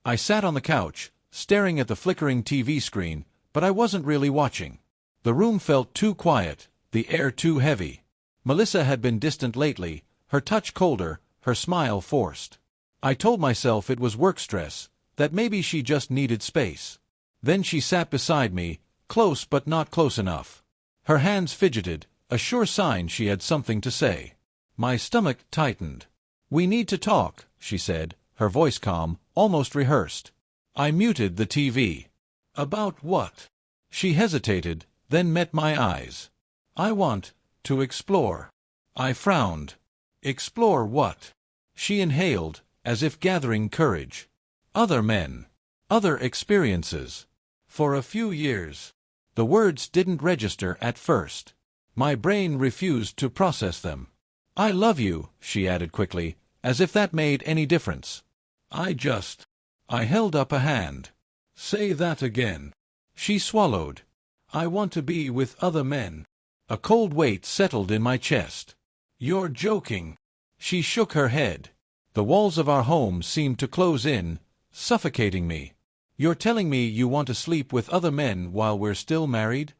I sat on the couch, staring at the flickering TV screen, but I wasn't really watching. The room felt too quiet, the air too heavy. Melissa had been distant lately, her touch colder, her smile forced. I told myself it was work stress, that maybe she just needed space. Then she sat beside me, close but not close enough. Her hands fidgeted, a sure sign she had something to say. My stomach tightened. "We need to talk," she said, her voice calm, almost rehearsed. I muted the TV. "About what?" She hesitated, then met my eyes. "I want to explore." I frowned. "Explore what?" She inhaled, as if gathering courage. "Other men. Other experiences. For a few years." The words didn't register at first. My brain refused to process them. "I love you," she added quickly, as if that made any difference. I held up a hand. "Say that again." She swallowed. "I want to be with other men." A cold weight settled in my chest. "You're joking." She shook her head. The walls of our home seemed to close in, suffocating me. "You're telling me you want to sleep with other men while we're still married?"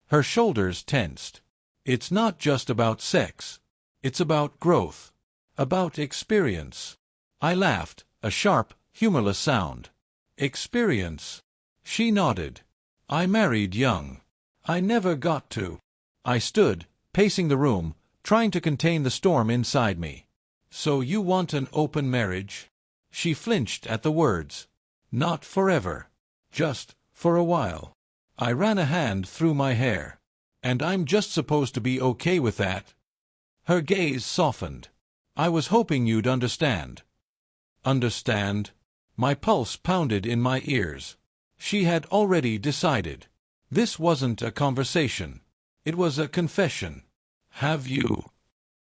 Her shoulders tensed. "It's not just about sex. It's about growth. About experience." I laughed, a sharp, humorless sound. "Experience?" She nodded. "I married young. I never got to." I stood, pacing the room, trying to contain the storm inside me. "So you want an open marriage?" She flinched at the words. "Not forever. Just for a while." I ran a hand through my hair. "And I'm just supposed to be okay with that?" Her gaze softened. "I was hoping you'd understand." Understand? My pulse pounded in my ears. She had already decided. This wasn't a conversation. It was a confession. "Have you?"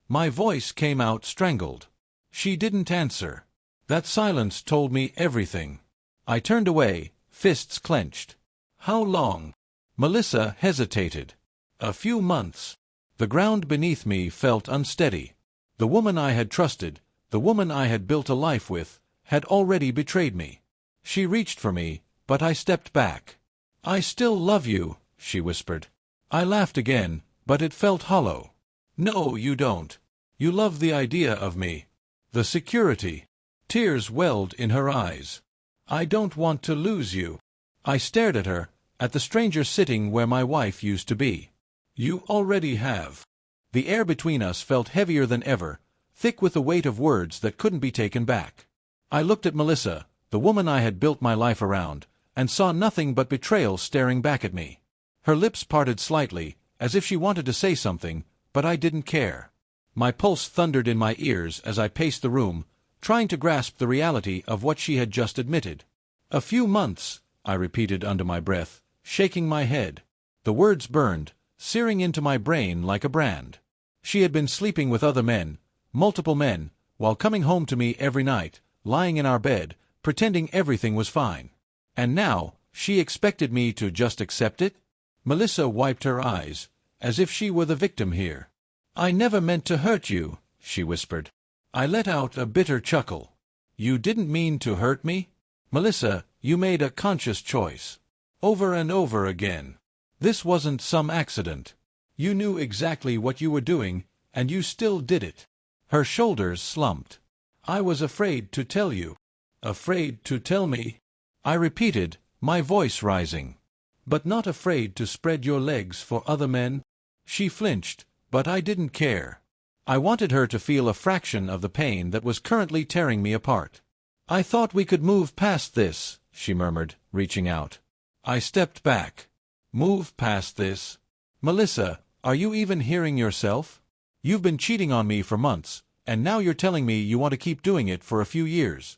My voice came out strangled. She didn't answer. That silence told me everything. I turned away, fists clenched. "How long?" Melissa hesitated. "A few months." The ground beneath me felt unsteady. The woman I had trusted, the woman I had built a life with, had already betrayed me. She reached for me, but I stepped back. "I still love you," she whispered. I laughed again, but it felt hollow. "No, you don't. You love the idea of me. The security." Tears welled in her eyes. "I don't want to lose you." I stared at her, at the stranger sitting where my wife used to be. "You already have." The air between us felt heavier than ever, thick with the weight of words that couldn't be taken back. I looked at Melissa, the woman I had built my life around, and saw nothing but betrayal staring back at me. Her lips parted slightly, as if she wanted to say something, but I didn't care. My pulse thundered in my ears as I paced the room, trying to grasp the reality of what she had just admitted. "A few months," I repeated under my breath, shaking my head. The words burned, searing into my brain like a brand. She had been sleeping with other men, multiple men, while coming home to me every night, lying in our bed, pretending everything was fine. And now, she expected me to just accept it? Melissa wiped her eyes, as if she were the victim here. "I never meant to hurt you," she whispered. I let out a bitter chuckle. "You didn't mean to hurt me? Melissa, you made a conscious choice. Over and over again. This wasn't some accident. You knew exactly what you were doing, and you still did it." Her shoulders slumped. "I was afraid to tell you." "Afraid to tell me?" I repeated, my voice rising. "But not afraid to spread your legs for other men?" She flinched, but I didn't care. I wanted her to feel a fraction of the pain that was currently tearing me apart. "I thought we could move past this," she murmured, reaching out. I stepped back. "Move past this?" "Melissa, are you even hearing yourself? You've been cheating on me for months, and now you're telling me you want to keep doing it for a few years."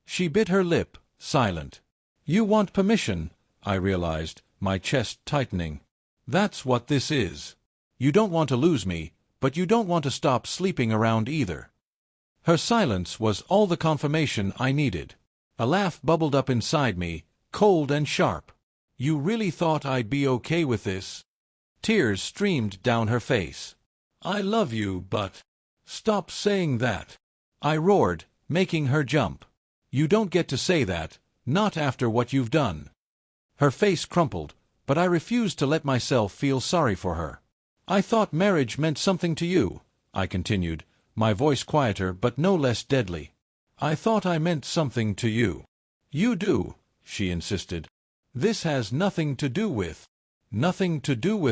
She bit her lip, silent. "You want permission," I realized, my chest tightening. "That's what this is. You don't want to lose me, but you don't want to stop sleeping around either." Her silence was all the confirmation I needed. A laugh bubbled up inside me, cold and sharp. "You really thought I'd be okay with this?" Tears streamed down her face. "I love you, but—" "Stop saying that!" I roared, making her jump. You don't get to say that, not after what you've done. Her face crumpled, but I refused to let myself feel sorry for her. I thought marriage meant something to you, I continued, my voice quieter but no less deadly. I thought I meant something to you. You do, she insisted. This has nothing to do with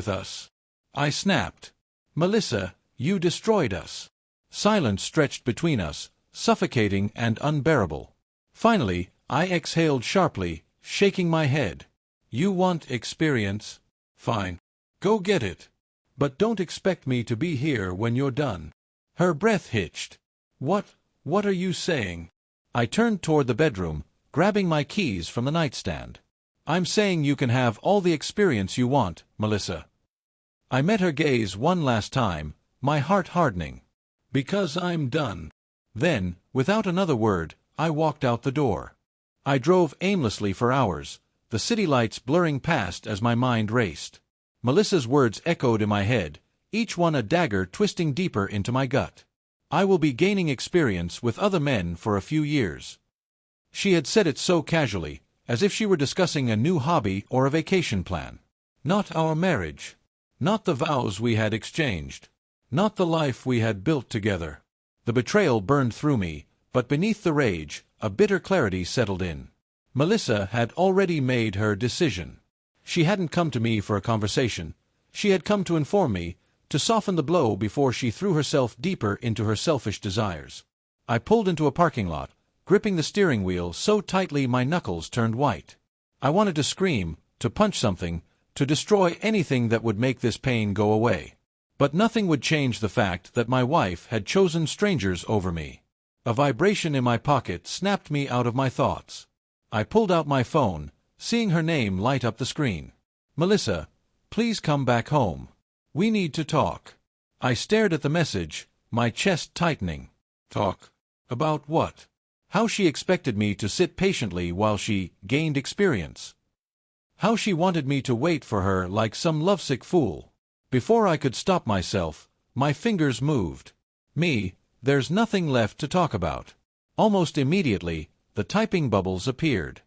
us. I snapped. Melissa, you destroyed us. Silence stretched between us, suffocating and unbearable. Finally, I exhaled sharply, shaking my head. You want experience? Fine. Go get it. But don't expect me to be here when you're done. Her breath hitched. What are you saying? I turned toward the bedroom, grabbing my keys from the nightstand. I'm saying you can have all the experience you want, Melissa. I met her gaze one last time, my heart hardening. Because I'm done. Then, without another word, I walked out the door. I drove aimlessly for hours, the city lights blurring past as my mind raced. Melissa's words echoed in my head, each one a dagger twisting deeper into my gut. I will be gaining experience with other men for a few years. She had said it so casually, as if she were discussing a new hobby or a vacation plan. Not our marriage. Not the vows we had exchanged. Not the life we had built together. The betrayal burned through me, but beneath the rage, a bitter clarity settled in. Melissa had already made her decision. She hadn't come to me for a conversation. She had come to inform me, to soften the blow before she threw herself deeper into her selfish desires. I pulled into a parking lot, gripping the steering wheel so tightly my knuckles turned white. I wanted to scream, to punch something, to destroy anything that would make this pain go away. But nothing would change the fact that my wife had chosen strangers over me. A vibration in my pocket snapped me out of my thoughts. I pulled out my phone, seeing her name light up the screen. Melissa, please come back home. We need to talk. I stared at the message, my chest tightening. Talk? About what? How she expected me to sit patiently while she gained experience. How she wanted me to wait for her like some lovesick fool. Before I could stop myself, my fingers moved. There's nothing left to talk about. Almost immediately, the typing bubbles appeared.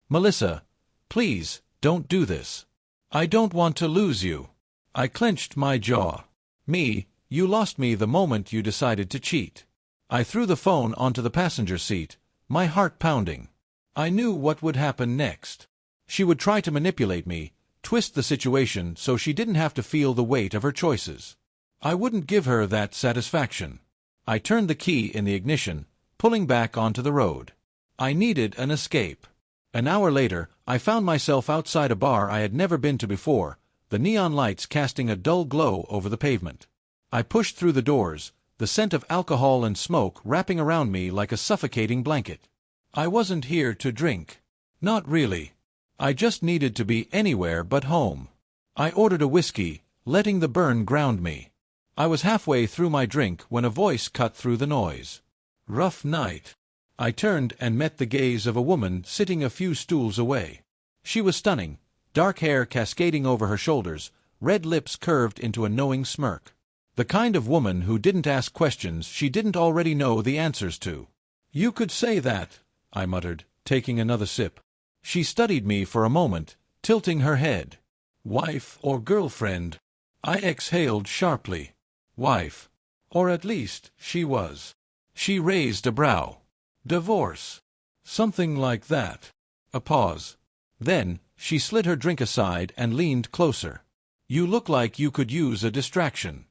Melissa, please, don't do this. I don't want to lose you. I clenched my jaw. You lost me the moment you decided to cheat. I threw the phone onto the passenger seat, my heart pounding. I knew what would happen next. She would try to manipulate me, twist the situation so she didn't have to feel the weight of her choices. I wouldn't give her that satisfaction. I turned the key in the ignition, pulling back onto the road. I needed an escape. An hour later, I found myself outside a bar I had never been to before, the neon lights casting a dull glow over the pavement. I pushed through the doors, the scent of alcohol and smoke wrapping around me like a suffocating blanket. I wasn't here to drink. Not really. I just needed to be anywhere but home. I ordered a whiskey, letting the burn ground me. I was halfway through my drink when a voice cut through the noise. Rough night. I turned and met the gaze of a woman sitting a few stools away. She was stunning, dark hair cascading over her shoulders, red lips curved into a knowing smirk. The kind of woman who didn't ask questions she didn't already know the answers to. You could say that, I muttered, taking another sip. She studied me for a moment, tilting her head. Wife or girlfriend? I exhaled sharply. Wife. Or at least, she was. She raised a brow. Divorce. Something like that. A pause. Then, she slid her drink aside and leaned closer. You look like you could use a distraction.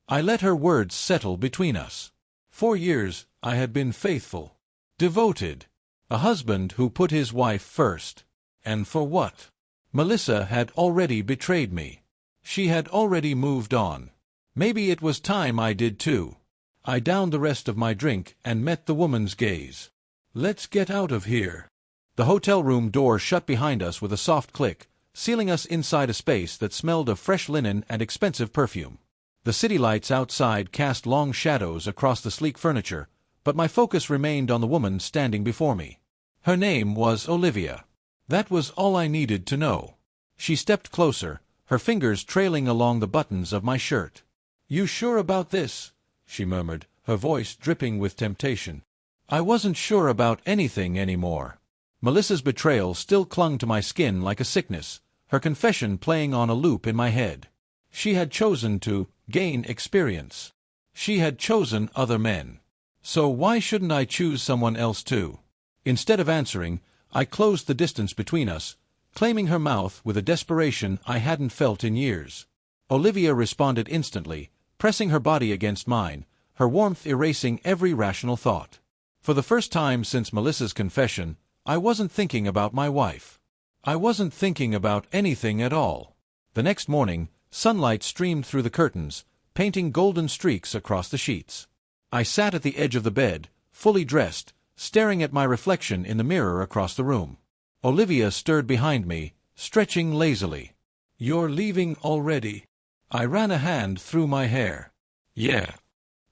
I let her words settle between us. 4 years, I had been faithful. Devoted. A husband who put his wife first. And for what? Melissa had already betrayed me. She had already moved on. Maybe it was time I did too. I downed the rest of my drink and met the woman's gaze. Let's get out of here. The hotel room door shut behind us with a soft click, sealing us inside a space that smelled of fresh linen and expensive perfume. The city lights outside cast long shadows across the sleek furniture, but my focus remained on the woman standing before me. Her name was Olivia. That was all I needed to know. She stepped closer, her fingers trailing along the buttons of my shirt. You sure about this? She murmured, her voice dripping with temptation. I wasn't sure about anything anymore. Melissa's betrayal still clung to my skin like a sickness, her confession playing on a loop in my head. She had chosen to gain experience. She had chosen other men. So why shouldn't I choose someone else too? Instead of answering, I closed the distance between us, claiming her mouth with a desperation I hadn't felt in years. Olivia responded instantly, pressing her body against mine, her warmth erasing every rational thought. For the first time since Melissa's confession, I wasn't thinking about my wife. I wasn't thinking about anything at all. The next morning, sunlight streamed through the curtains, painting golden streaks across the sheets. I sat at the edge of the bed, fully dressed, staring at my reflection in the mirror across the room. Olivia stirred behind me, stretching lazily. "You're leaving already?" I ran a hand through my hair. "Yeah."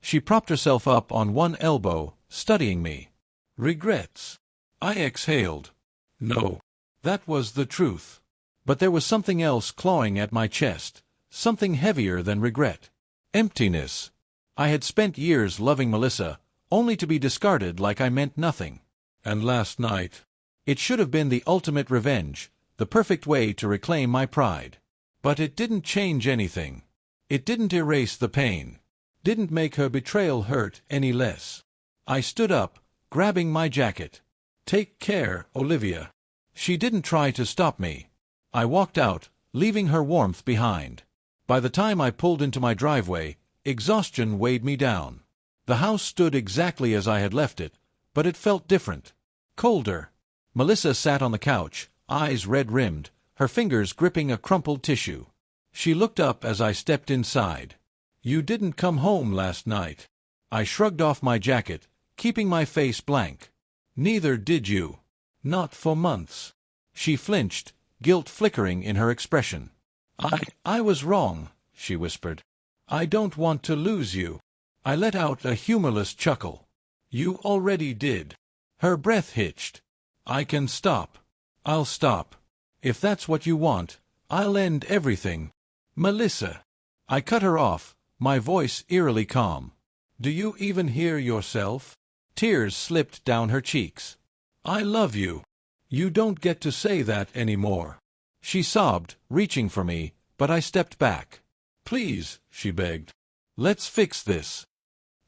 She propped herself up on one elbow, studying me. "Regrets?" I exhaled. No. That was the truth. But there was something else clawing at my chest, something heavier than regret. Emptiness. I had spent years loving Melissa, only to be discarded like I meant nothing. And last night, it should have been the ultimate revenge, the perfect way to reclaim my pride. But it didn't change anything. It didn't erase the pain. Didn't make her betrayal hurt any less. I stood up, grabbing my jacket. "Take care, Olivia." She didn't try to stop me. I walked out, leaving her warmth behind. By the time I pulled into my driveway, exhaustion weighed me down. The house stood exactly as I had left it, but it felt different. Colder. Melissa sat on the couch, eyes red-rimmed, her fingers gripping a crumpled tissue. She looked up as I stepped inside. "You didn't come home last night." I shrugged off my jacket, keeping my face blank. "Neither did you. Not for months." She flinched, guilt flickering in her expression. I was wrong," she whispered. "I don't want to lose you." I let out a humorless chuckle. "You already did." Her breath hitched. "I can stop. I'll stop. If that's what you want, I'll end everything." "Melissa." I cut her off, my voice eerily calm. "Do you even hear yourself?" Tears slipped down her cheeks. "I love you. You don't get to say that anymore." She sobbed, reaching for me, but I stepped back. "Please," she begged. "Let's fix this."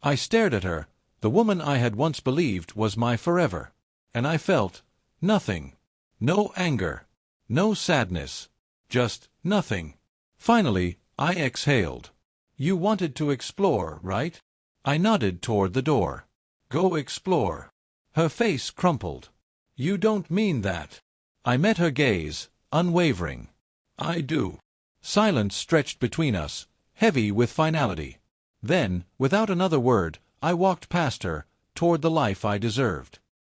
I stared at her, the woman I had once believed was my forever. And I felt nothing. No anger. No sadness. Just nothing. Finally, I exhaled. "You wanted to explore, right?" I nodded toward the door. "Go explore." Her face crumpled. "You don't mean that." I met her gaze, unwavering. "I do." Silence stretched between us, heavy with finality. Then, without another word, I walked past her, toward the life I deserved.